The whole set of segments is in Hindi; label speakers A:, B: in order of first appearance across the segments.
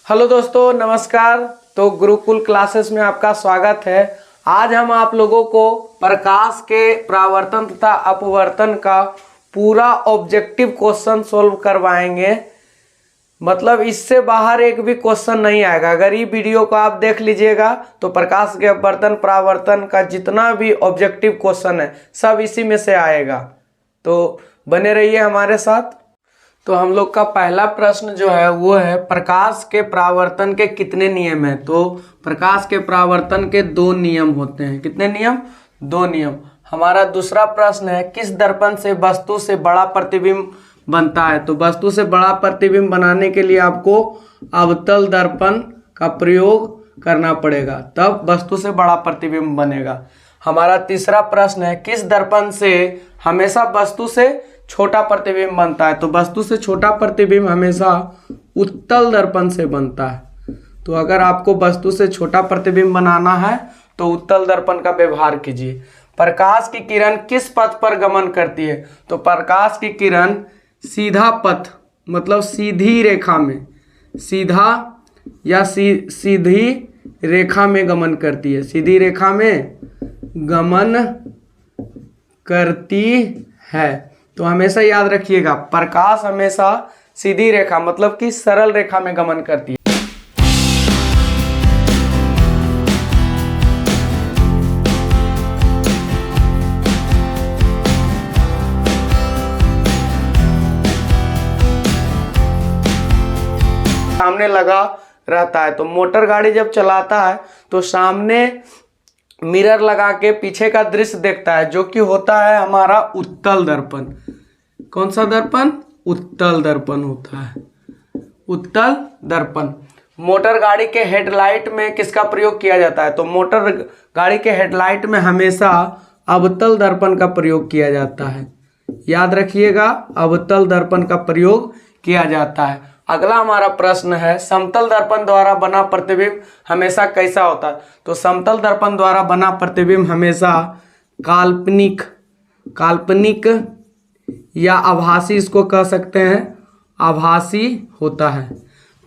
A: हेलो दोस्तों, नमस्कार। तो गुरुकुल क्लासेस में आपका स्वागत है। आज हम आप लोगों को प्रकाश के परावर्तन तथा अपवर्तन का पूरा ऑब्जेक्टिव क्वेश्चन सॉल्व करवाएंगे। मतलब इससे बाहर एक भी क्वेश्चन नहीं आएगा। अगर ये वीडियो को आप देख लीजिएगा तो प्रकाश के अपवर्तन परावर्तन का जितना भी ऑब्जेक्टिव क्वेश्चन है सब इसी में से आएगा। तो बने रहिए हमारे साथ। तो हम लोग का पहला प्रश्न जो है वो है, प्रकाश के परावर्तन के कितने नियम हैं। तो प्रकाश के परावर्तन के दो नियम होते हैं। कितने नियम? दो नियम। हमारा दूसरा प्रश्न है, किस दर्पण से वस्तु से बड़ा प्रतिबिंब बनता है। तो वस्तु से बड़ा प्रतिबिंब बनाने के लिए आपको अवतल दर्पण का प्रयोग करना पड़ेगा, तब वस्तु से बड़ा प्रतिबिंब बनेगा। हमारा तीसरा प्रश्न है, किस दर्पण से हमेशा वस्तु से छोटा प्रतिबिंब बनता है। तो वस्तु से छोटा प्रतिबिंब हमेशा उत्तल दर्पण से बनता है। तो अगर आपको वस्तु से छोटा प्रतिबिंब बनाना है तो उत्तल दर्पण का व्यवहार कीजिए। प्रकाश की किरण किस पथ पर गमन करती है। तो प्रकाश की किरण सीधा पथ, मतलब सीधी रेखा में, सीधा या सीधी रेखा में गमन करती है। सीधी रेखा में गमन करती है। तो हमेशा याद रखिएगा, प्रकाश हमेशा सीधी रेखा मतलब कि सरल रेखा में गमन करती है। सामने लगा रहता है। तो मोटर गाड़ी जब चलाता है तो सामने मिरर लगा के पीछे का दृश्य देखता है, जो कि होता है हमारा उत्तल दर्पण। कौन सा दर्पण? उत्तल दर्पण होता है, उत्तल दर्पण। मोटर गाड़ी के हेडलाइट में किसका प्रयोग किया जाता है। तो मोटर गाड़ी के हेडलाइट में हमेशा अवतल दर्पण का प्रयोग किया जाता है। याद रखिएगा, अवतल दर्पण का प्रयोग किया जाता है। अगला हमारा प्रश्न है, समतल दर्पण द्वारा बना प्रतिबिंब हमेशा कैसा होता है। तो समतल दर्पण द्वारा बना प्रतिबिंब हमेशा काल्पनिक या आभासी, इसको कह सकते हैं, आभासी होता है।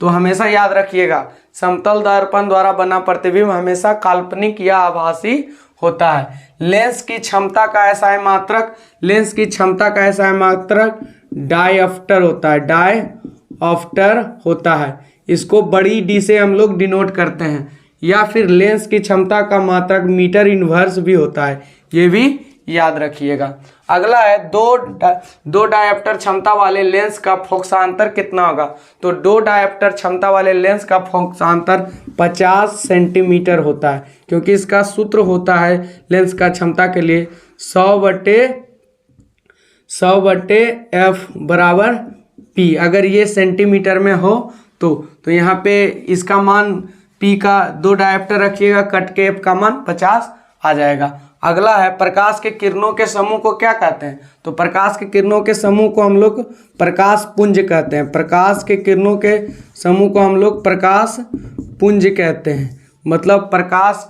A: तो हमेशा याद रखिएगा, समतल दर्पण द्वारा बना प्रतिबिंब हमेशा काल्पनिक या आभासी होता है। लेंस की क्षमता का ऐसा मात्रक, लेंस की क्षमता का ऐसा मात्रक डायऑप्टर होता है, डायऑप्टर होता है। इसको बड़ी डी से हम लोग डिनोट करते हैं। या फिर लेंस की क्षमता का मात्रक मीटर इनवर्स भी होता है, ये भी याद रखिएगा। अगला है, दो डायऑप्टर क्षमता वाले लेंस का फोकसांतर कितना होगा। तो दो डायऑप्टर क्षमता वाले लेंस का फोकसांतर 50 सेंटीमीटर होता है, क्योंकि इसका सूत्र होता है लेंस का क्षमता के लिए 100/f बराबर p। अगर ये सेंटीमीटर में हो तो यहाँ पे इसका मान p का, दो डायऑप्टर रखिएगा, कट के f का मान 50 आ जाएगा। अगला है, प्रकाश के किरणों के समूह को क्या कहते हैं। तो प्रकाश के किरणों के समूह को हम लोग प्रकाश पुंज कहते हैं। प्रकाश के किरणों के समूह को हम लोग प्रकाश पुंज कहते हैं, मतलब प्रकाश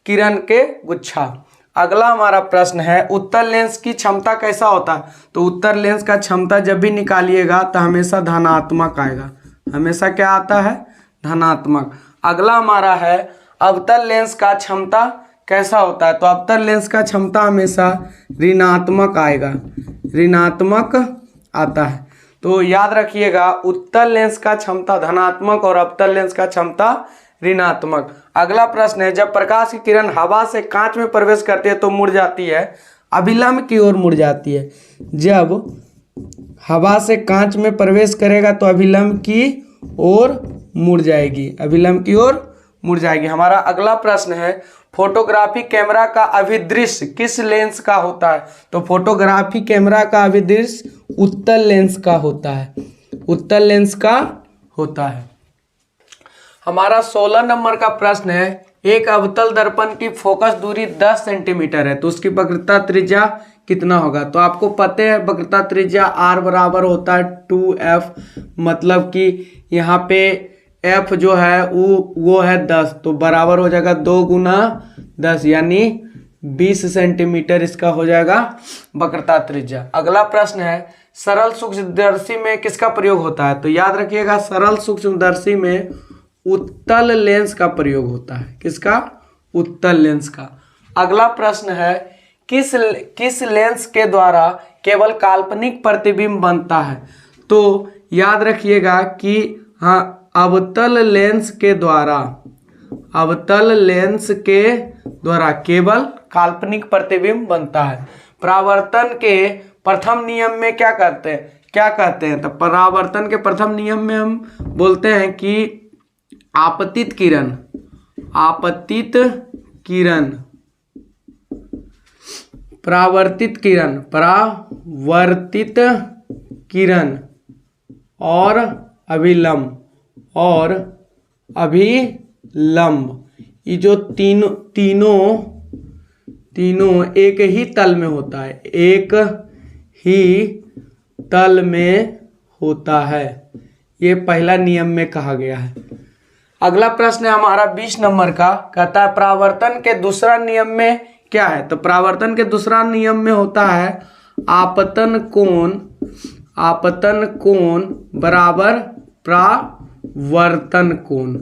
A: किरण के गुच्छा। अगला हमारा प्रश्न है, उत्तल लेंस की क्षमता कैसा होता है। तो उत्तल लेंस का क्षमता जब भी निकालिएगा तो हमेशा धनात्मक आएगा। हमेशा क्या आता है? धनात्मक। अगला हमारा है, अवतल लेंस का क्षमता कैसा होता है। तो अवतल लेंस का क्षमता हमेशा ऋणात्मक आएगा, ऋणात्मक आता है। तो याद रखिएगा, उत्तल लेंस का क्षमता धनात्मक और अवतल लेंस का क्षमता ऋणात्मक। अगला प्रश्न है, जब प्रकाश की किरण हवा से कांच में प्रवेश करती है तो मुड़ जाती है, अभिलंब की ओर मुड़ जाती है। जब हवा से कांच में प्रवेश करेगा तो अभिलंब की ओर मुड़ जाएगी, अभिलंब की ओर मुड़ जाएगी। हमारा अगला प्रश्न है, फोटोग्राफी कैमरा का अभिदृश्य किस लेंस का होता है। तो फोटोग्राफी कैमरा का अभिदृश्य उत्तल लेंस का होता है, उत्तल लेंस का होता है। हमारा 16 नंबर का प्रश्न है, एक अवतल दर्पण की फोकस दूरी 10 सेंटीमीटर है तो उसकी वक्रता त्रिज्या कितना होगा। तो आपको पता है वक्रता त्रिज्या r बराबर होता है 2f, मतलब कि यहाँ पे f जो है वो है 10, तो बराबर हो जाएगा 2 × 10 यानी 20 सेंटीमीटर इसका हो जाएगा वक्रता त्रिज्या। अगला प्रश्न है, सरल सूक्ष्मदर्शी में किसका प्रयोग होता है। तो याद रखिएगा, सरल सूक्ष्मदर्शी में उत्तल लेंस का प्रयोग होता है। किसका? उत्तल लेंस का। अगला प्रश्न है किस लेंस के द्वारा केवल काल्पनिक प्रतिबिंब बनता है? तो याद रखिएगा कि हाँ, अवतल लेंस के द्वारा केवल काल्पनिक प्रतिबिंब बनता है। परावर्तन के प्रथम नियम में क्या कहते हैं? तो परावर्तन के प्रथम नियम में हम बोलते हैं कि आपतित परावर्तित किरण और अभिलंब ये जो तीनों एक ही तल में होता है। ये पहला नियम में कहा गया है। अगला प्रश्न है हमारा 20 नंबर का, कहता है परावर्तन के दूसरा नियम में क्या है? तो परावर्तन के दूसरा नियम में होता है आपतन कोण बराबर परावर्तन कोण।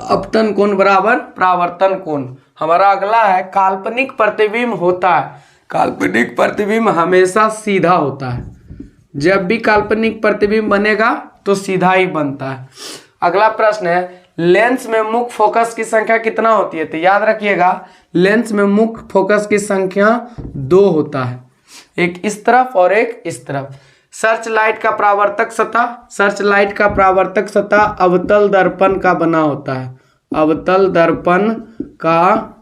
A: अपतन कोण बराबर परावर्तन कोण। हमारा अगला है काल्पनिक प्रतिबिंब होता है। काल्पनिक प्रतिबिंब हमेशा सीधा होता है। जब भी काल्पनिक प्रतिबिंब बनेगा तो सीधा ही बनता है। अगला प्रश्न है लेंस में मुख्य फोकस की संख्या कितना होती है? तो याद रखिएगा लेंस में मुख्य फोकस की संख्या 2 होता है, एक इस तरफ और एक इस तरफ। सर्च लाइट का परावर्तक सतह अवतल दर्पण का बना होता है। अवतल दर्पण का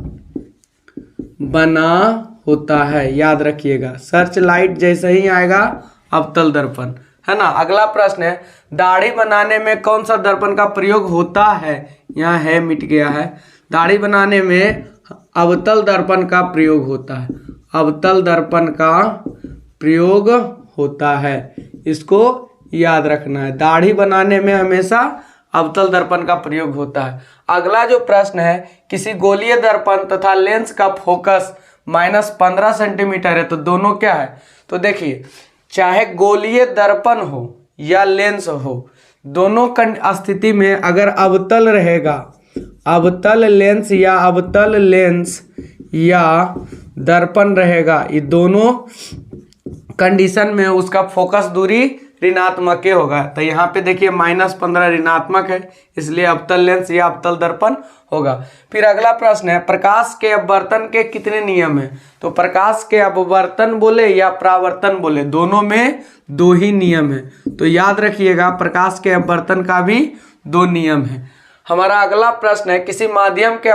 A: बना होता है, याद रखिएगा। सर्च लाइट जैसे ही आएगा अवतल दर्पण, है ना। अगला प्रश्न है दाढ़ी बनाने में कौन सा दर्पण का प्रयोग होता है? यहाँ है, मिट गया है। दाढ़ी बनाने में अवतल दर्पण का प्रयोग होता है। अवतल दर्पण का प्रयोग होता है, इसको याद रखना है। दाढ़ी बनाने में हमेशा अवतल दर्पण का प्रयोग होता है। अगला जो प्रश्न है किसी गोलीय दर्पण तथा लेंस का फोकस -15 सेंटीमीटर है, तो दोनों क्या है? तो देखिए चाहे गोलीय दर्पण हो या लेंस हो, दोनों स्थिति में अगर अवतल रहेगा, अवतल लेंस या दर्पण रहेगा, ये दोनों कंडीशन में उसका फोकस दूरी ऋणात्मक ही होगा। तो यहाँ पे देखिए -15 ऋणात्मक है, इसलिए अवतल लेंस या अवतल दर्पण होगा। फिर अगला प्रश्न है प्रकाश के अपवर्तन के कितने नियम हैं? तो प्रकाश के अपवर्तन बोले या परावर्तन बोले, दोनों में 2 ही नियम है। तो याद रखिएगा प्रकाश के अपवर्तन का भी 2 नियम है। हमारा अगला प्रश्न है किसी माध्यम के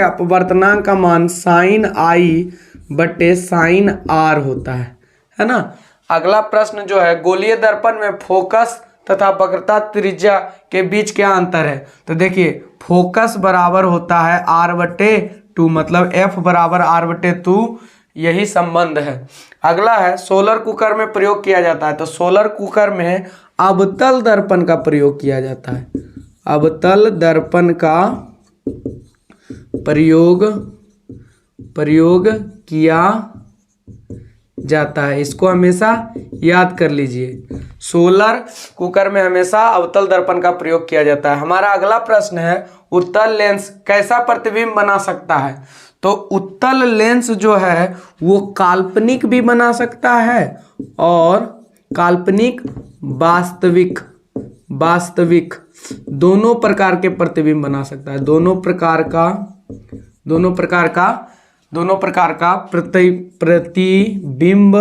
A: अपवर्तनांक का मान sin I बटे sin R होता है ना। अगला प्रश्न जो है गोलीय दर्पण में फोकस तथा वक्रता त्रिज्या के बीच क्या अंतर है? तो देखिए फोकस बराबर होता है R/2, मतलब F बराबर R/2, यही संबंध है। अगला है सोलर कुकर में प्रयोग किया जाता है। तो सोलर कुकर में अवतल दर्पण का प्रयोग किया जाता है। अवतल दर्पण का प्रयोग किया जाता है, इसको हमेशा याद कर लीजिए। सोलर कुकर में हमेशा अवतल दर्पण का प्रयोग किया जाता है। हमारा अगला प्रश्न है उत्तल लेंस कैसा प्रतिबिंब बना सकता है? तो उत्तल लेंस जो है वो काल्पनिक भी बना सकता है और काल्पनिक वास्तविक दोनों प्रकार के प्रतिबिंब बना सकता है। दोनों प्रकार का प्रतिबिंब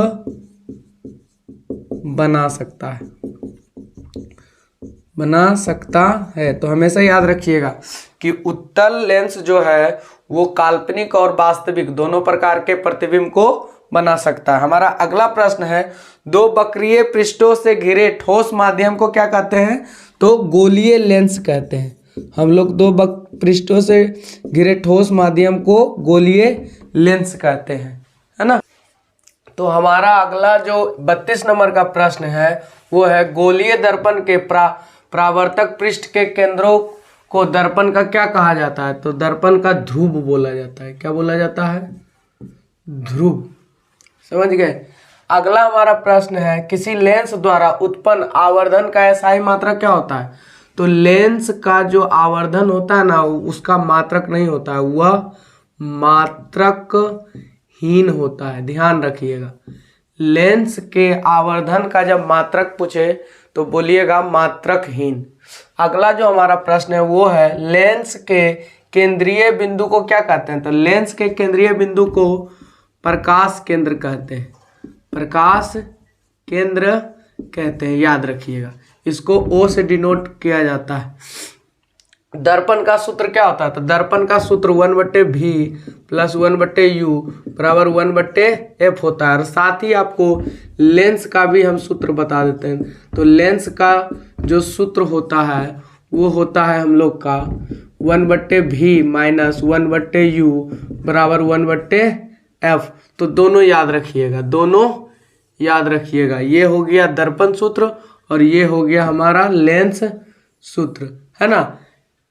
A: बना सकता है। तो हमेशा याद रखिएगा कि उत्तल लेंस जो है वो काल्पनिक और वास्तविक दोनों प्रकार के प्रतिबिंब को बना सकता है। हमारा अगला प्रश्न है 2 वक्रीय पृष्ठों से घिरे ठोस माध्यम को क्या कहते हैं? तो गोलीय लेंस कहते हैं। हम लोग 2 पृष्ठों से घिरे ठोस माध्यम को गोलीय लेंस कहते हैं, है ना। तो हमारा अगला जो 32 नंबर का प्रश्न है वो है गोलीय दर्पण के परावर्तक पृष्ठ के केंद्रों को दर्पण का क्या कहा जाता है? तो दर्पण का ध्रुव बोला जाता है। क्या बोला जाता है? ध्रुव, समझ गए। अगला हमारा प्रश्न है, किसी लेंस द्वारा उत्पन्न आवर्धन का SI मात्रक क्या होता है? तो लेंस का जो आवर्धन होता है ना, उसका मात्रक नहीं होता है, वह मात्रक हीन होता है, ध्यान रखिएगा। लेंस के आवर्धन का जब मात्रक पूछे तो बोलिएगा मात्रकहीन। अगला जो हमारा प्रश्न है वो है, लेंस के केंद्रीय बिंदु को क्या कहते हैं? तो लेंस के केंद्रीय बिंदु को प्रकाश केंद्र कहते हैं, प्रकाश केंद्र कहते हैं, याद रखिएगा। इसको O से डिनोट किया जाता है। दर्पण का सूत्र क्या होता है? तो दर्पण का सूत्र 1/V + 1/U बराबर 1/F होता है। और साथ ही आपको लेंस का भी हम सूत्र बता देते हैं। तो लेंस का जो सूत्र होता है वो होता है हम लोग का 1/V - 1/U बराबर 1/F। तो दोनों याद रखिएगा, दोनों याद रखिएगा। ये हो गया दर्पण सूत्र और ये हो गया हमारा लेंस सूत्र, है ना।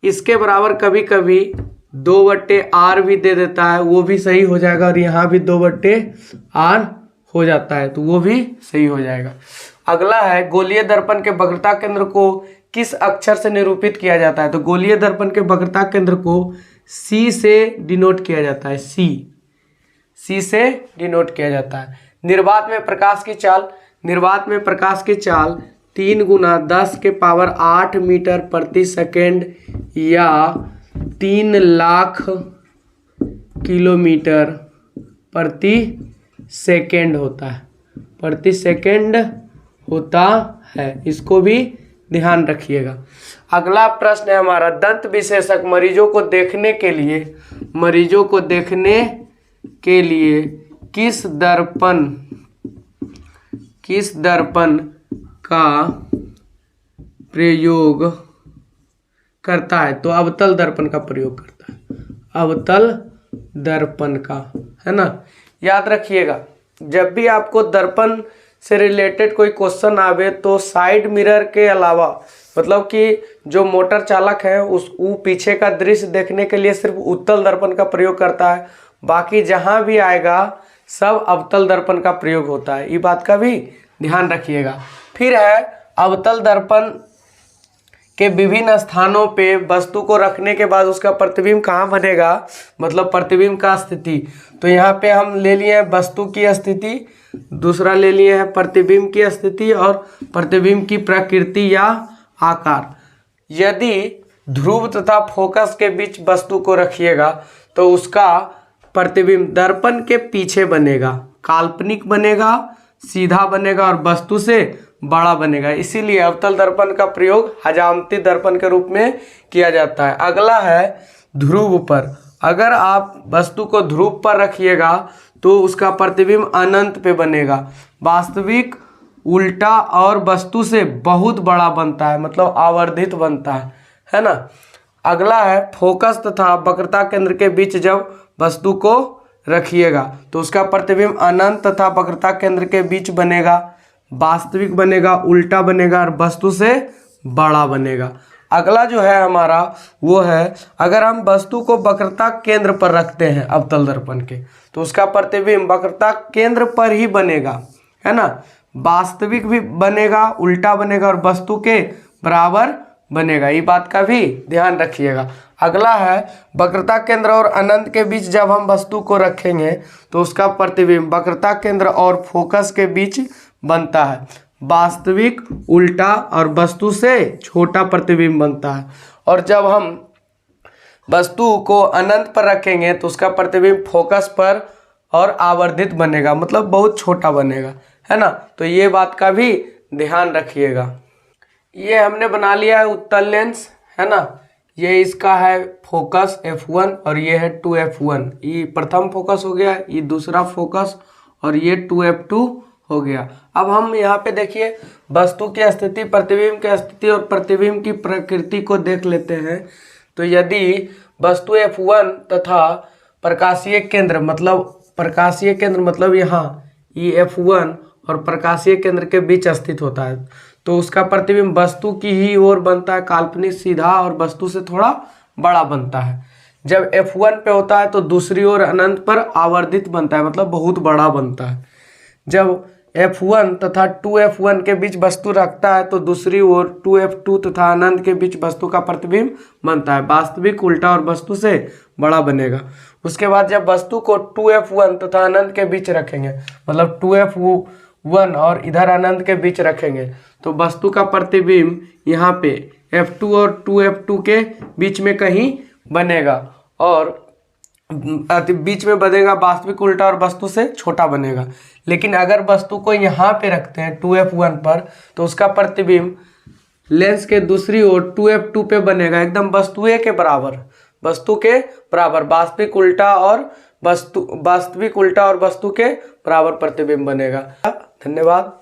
A: इसके बराबर कभी कभी 2/R भी दे देता है, वो भी सही हो जाएगा। और यहाँ भी 2/R हो जाता है तो वो भी सही हो जाएगा। अगला है, गोलीय दर्पण के वक्रता केंद्र को किस अक्षर से निरूपित किया जाता है? तो गोलीय दर्पण के वक्रता केंद्र को C से डिनोट किया जाता है, C से डिनोट किया जाता है। निर्वात में प्रकाश की चाल, निर्वात में प्रकाश की चाल 3 × 10⁸ मीटर प्रति सेकेंड या 3 लाख किलोमीटर प्रति सेकेंड होता है, प्रति सेकेंड होता है। इसको भी ध्यान रखिएगा। अगला प्रश्न है हमारा, दंत विशेषज्ञ मरीजों को देखने के लिए किस दर्पण का प्रयोग करता है? तो अवतल दर्पण का प्रयोग करता है, अवतल दर्पण का, है ना। याद रखिएगा, जब भी आपको दर्पण से रिलेटेड कोई क्वेश्चन आवे तो साइड मिरर के अलावा, मतलब कि जो मोटर चालक है वो पीछे का दृश्य देखने के लिए सिर्फ उत्तल दर्पण का प्रयोग करता है, बाकी जहां भी आएगा सब अवतल दर्पण का प्रयोग होता है। ये बात का भी ध्यान रखिएगा। फिर है, अवतल दर्पण के विभिन्न स्थानों पे वस्तु को रखने के बाद उसका प्रतिबिंब कहाँ बनेगा, मतलब प्रतिबिंब का स्थिति। तो यहाँ पे हम ले लिए हैं वस्तु की स्थिति, दूसरा ले लिए हैं प्रतिबिंब की स्थिति और प्रतिबिंब की प्रकृति या आकार। यदि ध्रुव तथा फोकस के बीच वस्तु को रखिएगा तो उसका प्रतिबिंब दर्पण के पीछे बनेगा, काल्पनिक बनेगा, सीधा बनेगा और वस्तु से बड़ा बनेगा। इसीलिए अवतल दर्पण का प्रयोग हजामती दर्पण के रूप में किया जाता है। अगला है ध्रुव पर। अगर आप वस्तु को ध्रुव पर रखिएगा तो उसका प्रतिबिंब अनंत पे बनेगा, वास्तविक उल्टा और वस्तु से बहुत बड़ा बनता है, मतलब आवर्धित बनता है ना। अगला है, फोकस तथा वक्रता केंद्र के बीच जब वस्तु को रखिएगा तो उसका प्रतिबिंब अनंत तथा वक्रता केंद्र के बीच बनेगा, वास्तविक बनेगा, उल्टा बनेगा और वस्तु से बड़ा बनेगा। अगला जो है हमारा वो है, अगर हम वस्तु को वक्रता केंद्र पर रखते हैं अवतल दर्पण के तो उसका प्रतिबिंब वक्रता केंद्र पर ही बनेगा, है ना। वास्तविक भी बनेगा, उल्टा बनेगा और वस्तु के बराबर बनेगा। ये बात का भी ध्यान रखिएगा। अगला है, वक्रता केंद्र और अनंत के बीच जब हम वस्तु को रखेंगे तो उसका प्रतिबिंब वक्रता केंद्र और फोकस के बीच बनता है, वास्तविक, उल्टा और वस्तु से छोटा प्रतिबिंब बनता है। और जब हम वस्तु को अनंत पर रखेंगे तो उसका प्रतिबिंब फोकस पर और आवर्धित बनेगा, मतलब बहुत छोटा बनेगा, है ना। तो ये बात का भी ध्यान रखिएगा। ये हमने बना लिया है उत्तल लेंस, है ना। ये इसका है फोकस F1 और ये है 2F1। ये प्रथम फोकस हो गया, ये दूसरा फोकस और ये 2F2 हो गया। अब हम यहाँ पे देखिए वस्तु की स्थिति, प्रतिबिंब की स्थिति और प्रतिबिंब की प्रकृति को देख लेते हैं। तो यदि वस्तु F1 तथा प्रकाशीय केंद्र मतलब यहाँ ये F1 और प्रकाशीय केंद्र के बीच स्थित होता है तो उसका प्रतिबिंब वस्तु की ही ओर बनता है, काल्पनिक, सीधा और वस्तु से थोड़ा बड़ा बनता है। जब F1 पे होता है तो दूसरी ओर अनंत पर आवर्धित बनता है, मतलब बहुत बड़ा बनता है। जब F1 तथा 2F1 के बीच वस्तु रखता है तो दूसरी ओर 2F2 तथा अनंत के बीच वस्तु का प्रतिबिंब बनता है। वास्तविक उल्टा और वस्तु से बड़ा बनेगा। उसके बाद जब वस्तु को 2F1 तथा अनंत के बीच रखेंगे, मतलब 2F1 और इधर अनंत के बीच रखेंगे, तो वस्तु का प्रतिबिंब यहाँ पे F2 और 2F2 के बीच में कहीं बनेगा और बीच में बनेगा वास्तविक उल्टा और वस्तु से छोटा बनेगा। लेकिन अगर वस्तु को यहाँ पे रखते हैं 2F1 पर, तो उसका प्रतिबिंब लेंस के दूसरी ओर 2F2 पे बनेगा, एकदम वस्तु के बराबर, वास्तविक उल्टा और वस्तु के बराबर प्रतिबिंब बनेगा। धन्यवाद।